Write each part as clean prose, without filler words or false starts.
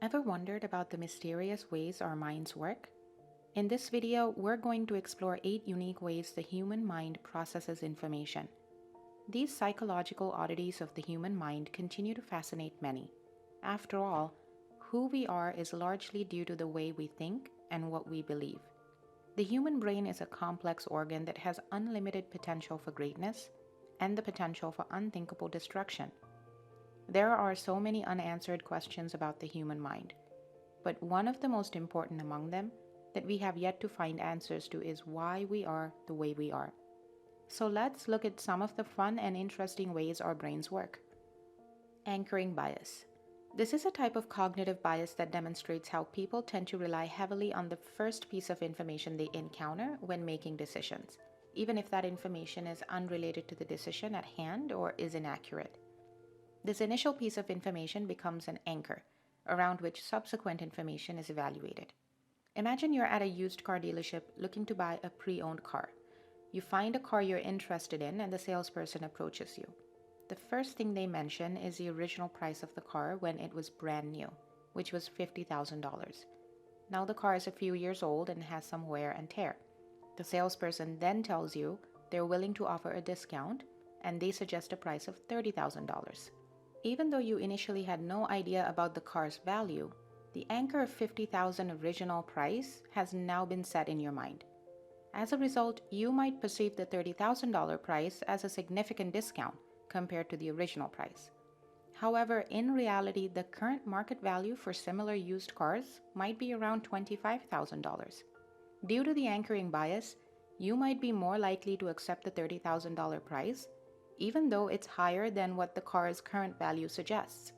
Ever wondered about the mysterious ways our minds work? In this video, we're going to explore 8 unique ways the human mind processes information. These psychological oddities of the human mind continue to fascinate many. After all, who we are is largely due to the way we think and what we believe. The human brain is a complex organ that has unlimited potential for greatness and the potential for unthinkable destruction. There are so many unanswered questions about the human mind, but one of the most important among them that we have yet to find answers to is why we are the way we are. So let's look at some of the fun and interesting ways our brains work. Anchoring bias. This is a type of cognitive bias that demonstrates how people tend to rely heavily on the first piece of information they encounter when making decisions, even if that information is unrelated to the decision at hand or is inaccurate. This initial piece of information becomes an anchor, around which subsequent information is evaluated. Imagine you're at a used car dealership looking to buy a pre-owned car. You find a car you're interested in and the salesperson approaches you. The first thing they mention is the original price of the car when it was brand new, which was $50,000. Now the car is a few years old and has some wear and tear. The salesperson then tells you they're willing to offer a discount and they suggest a price of $30,000. Even though you initially had no idea about the car's value, the anchor of $50,000 original price has now been set in your mind. As a result, you might perceive the $30,000 price as a significant discount compared to the original price. However, in reality, the current market value for similar used cars might be around $25,000. Due to the anchoring bias, you might be more likely to accept the $30,000 price even though it's higher than what the car's current value suggests.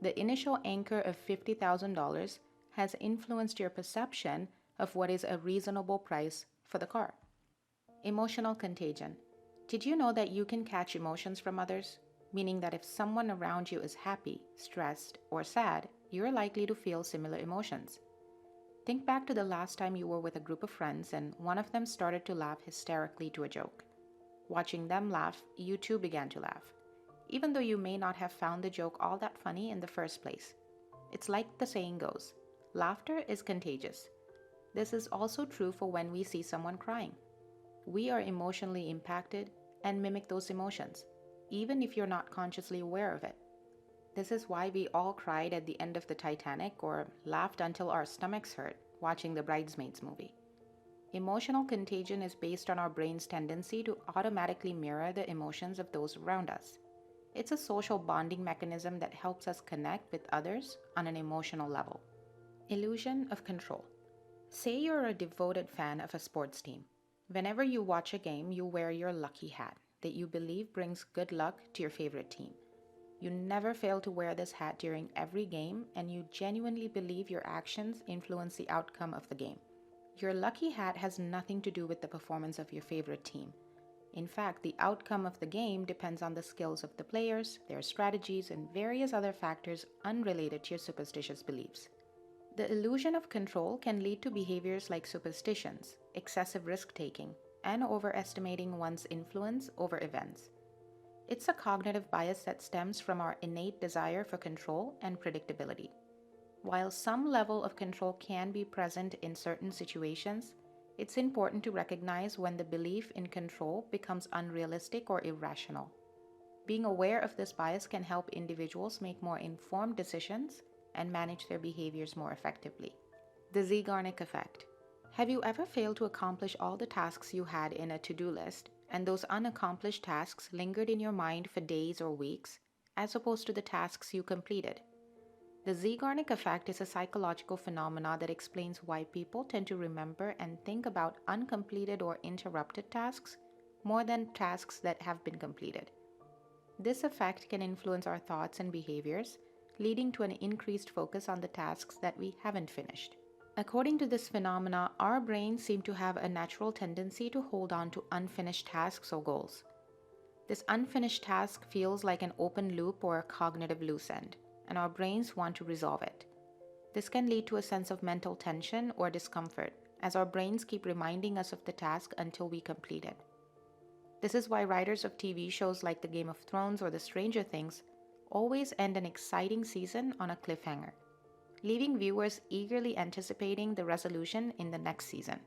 The initial anchor of $50,000 has influenced your perception of what is a reasonable price for the car. Emotional contagion. Did you know that you can catch emotions from others? Meaning that if someone around you is happy, stressed, or sad, you're likely to feel similar emotions. Think back to the last time you were with a group of friends and one of them started to laugh hysterically to a joke. Watching them laugh, you too began to laugh, even though you may not have found the joke all that funny in the first place. It's like the saying goes, laughter is contagious. This is also true for when we see someone crying. We are emotionally impacted and mimic those emotions, even if you're not consciously aware of it. This is why we all cried at the end of the Titanic or laughed until our stomachs hurt watching the Bridesmaids movie. Emotional contagion is based on our brain's tendency to automatically mirror the emotions of those around us. It's a social bonding mechanism that helps us connect with others on an emotional level. Illusion of control. Say you're a devoted fan of a sports team. Whenever you watch a game, you wear your lucky hat that you believe brings good luck to your favorite team. You never fail to wear this hat during every game, and you genuinely believe your actions influence the outcome of the game. Your lucky hat has nothing to do with the performance of your favorite team. In fact, the outcome of the game depends on the skills of the players, their strategies, and various other factors unrelated to your superstitious beliefs. The illusion of control can lead to behaviors like superstitions, excessive risk-taking, and overestimating one's influence over events. It's a cognitive bias that stems from our innate desire for control and predictability. While some level of control can be present in certain situations, it's important to recognize when the belief in control becomes unrealistic or irrational. Being aware of this bias can help individuals make more informed decisions and manage their behaviors more effectively. The Zeigarnik Effect. Have you ever failed to accomplish all the tasks you had in a to-do list, and those unaccomplished tasks lingered in your mind for days or weeks, as opposed to the tasks you completed? The Zeigarnik Effect is a psychological phenomenon that explains why people tend to remember and think about uncompleted or interrupted tasks more than tasks that have been completed. This effect can influence our thoughts and behaviors, leading to an increased focus on the tasks that we haven't finished. According to this phenomena, our brains seem to have a natural tendency to hold on to unfinished tasks or goals. This unfinished task feels like an open loop or a cognitive loose end, and our brains want to resolve it. This can lead to a sense of mental tension or discomfort, as our brains keep reminding us of the task until we complete it. This is why writers of TV shows like the Game of Thrones or the Stranger Things always end an exciting season on a cliffhanger. leaving viewers eagerly anticipating the resolution in the next season.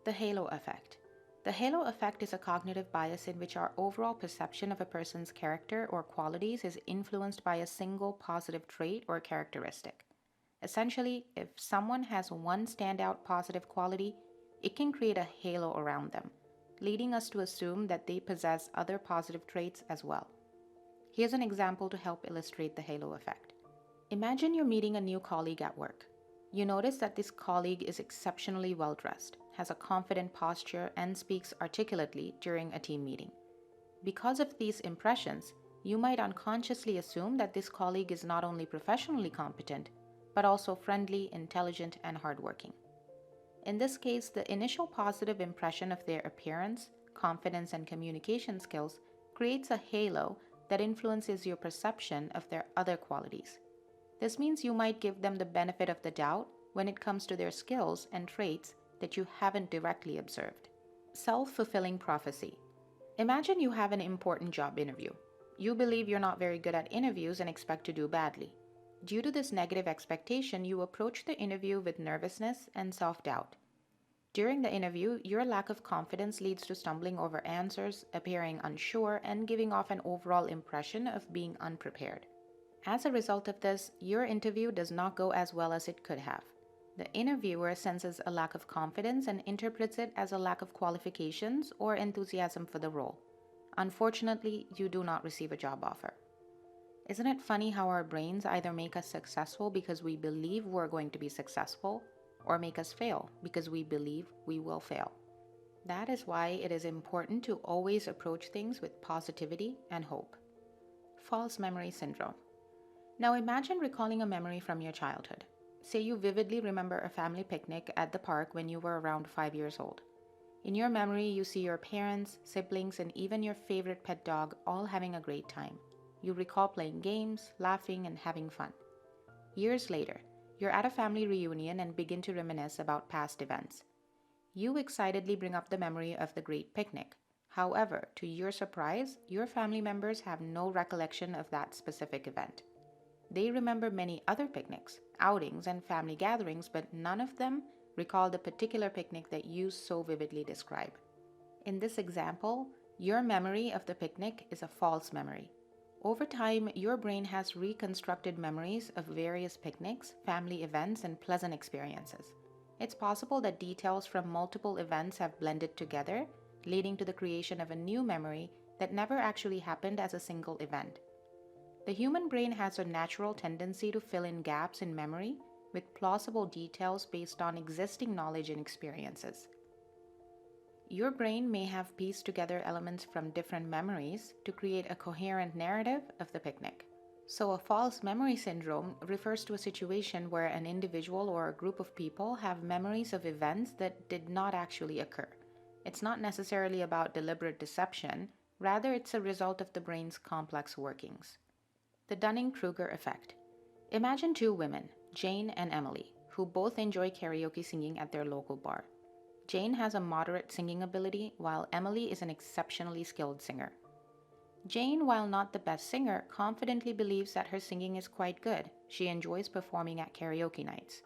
The halo effect. The halo effect is a cognitive bias in which our overall perception of a person's character or qualities is influenced by a single positive trait or characteristic. Essentially, if someone has one standout positive quality, it can create a halo around them, leading us to assume that they possess other positive traits as well. Here's an example to help illustrate the halo effect. Imagine you're meeting a new colleague at work. You notice that this colleague is exceptionally well dressed, has a confident posture, and speaks articulately during a team meeting. Because of these impressions, you might unconsciously assume that this colleague is not only professionally competent, but also friendly, intelligent, and hardworking. In this case, the initial positive impression of their appearance, confidence, and communication skills creates a halo that influences your perception of their other qualities. This means you might give them the benefit of the doubt when it comes to their skills and traits that you haven't directly observed. Self-fulfilling prophecy. Imagine you have an important job interview. You believe you're not very good at interviews and expect to do badly. Due to this negative expectation, you approach the interview with nervousness and self-doubt. During the interview, your lack of confidence leads to stumbling over answers, appearing unsure, and giving off an overall impression of being unprepared. As a result of this, your interview does not go as well as it could have. The interviewer senses a lack of confidence and interprets it as a lack of qualifications or enthusiasm for the role. Unfortunately, you do not receive a job offer. Isn't it funny how our brains either make us successful because we believe we're going to be successful, or make us fail because we believe we will fail? That is why it is important to always approach things with positivity and hope. False memory syndrome. Now imagine recalling a memory from your childhood. Say you vividly remember a family picnic at the park when you were around 5 years old. In your memory, you see your parents, siblings, and even your favorite pet dog all having a great time. You recall playing games, laughing, and having fun. Years later, you're at a family reunion and begin to reminisce about past events. You excitedly bring up the memory of the great picnic. However, to your surprise, your family members have no recollection of that specific event. They remember many other picnics, outings, and family gatherings, but none of them recall the particular picnic that you so vividly describe. In this example, your memory of the picnic is a false memory. Over time, your brain has reconstructed memories of various picnics, family events, and pleasant experiences. It's possible that details from multiple events have blended together, leading to the creation of a new memory that never actually happened as a single event. The human brain has a natural tendency to fill in gaps in memory with plausible details based on existing knowledge and experiences. Your brain may have pieced together elements from different memories to create a coherent narrative of the picnic. So a false memory syndrome refers to a situation where an individual or a group of people have memories of events that did not actually occur. It's not necessarily about deliberate deception, rather it's a result of the brain's complex workings. The Dunning-Kruger Effect. Imagine two women, Jane and Emily, who both enjoy karaoke singing at their local bar. Jane has a moderate singing ability, while Emily is an exceptionally skilled singer. Jane, while not the best singer, confidently believes that her singing is quite good. She enjoys performing at karaoke nights.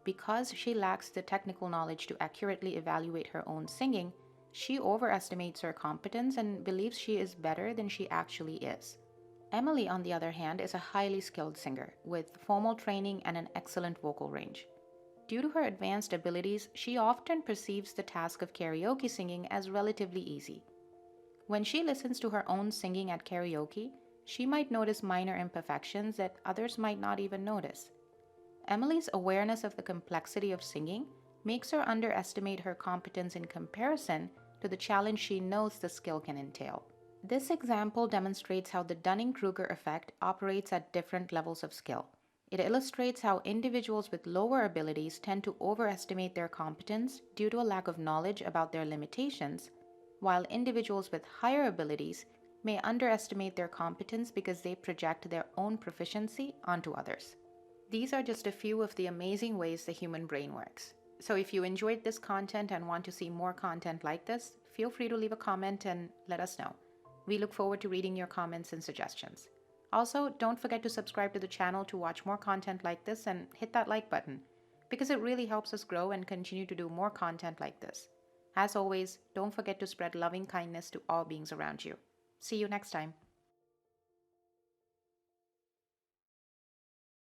Because she lacks the technical knowledge to accurately evaluate her own singing, she overestimates her competence and believes she is better than she actually is. Emily, on the other hand, is a highly skilled singer with formal training and an excellent vocal range. Due to her advanced abilities, she often perceives the task of karaoke singing as relatively easy. When she listens to her own singing at karaoke, she might notice minor imperfections that others might not even notice. Emily's awareness of the complexity of singing makes her underestimate her competence in comparison to the challenge she knows the skill can entail. This example demonstrates how the Dunning-Kruger effect operates at different levels of skill. It illustrates how individuals with lower abilities tend to overestimate their competence due to a lack of knowledge about their limitations, while individuals with higher abilities may underestimate their competence because they project their own proficiency onto others. These are just a few of the amazing ways the human brain works. So if you enjoyed this content and want to see more content like this, feel free to leave a comment and let us know. We look forward to reading your comments and suggestions. Also, don't forget to subscribe to the channel to watch more content like this and hit that like button, because it really helps us grow and continue to do more content like this. As always, don't forget to spread loving kindness to all beings around you. See you next time.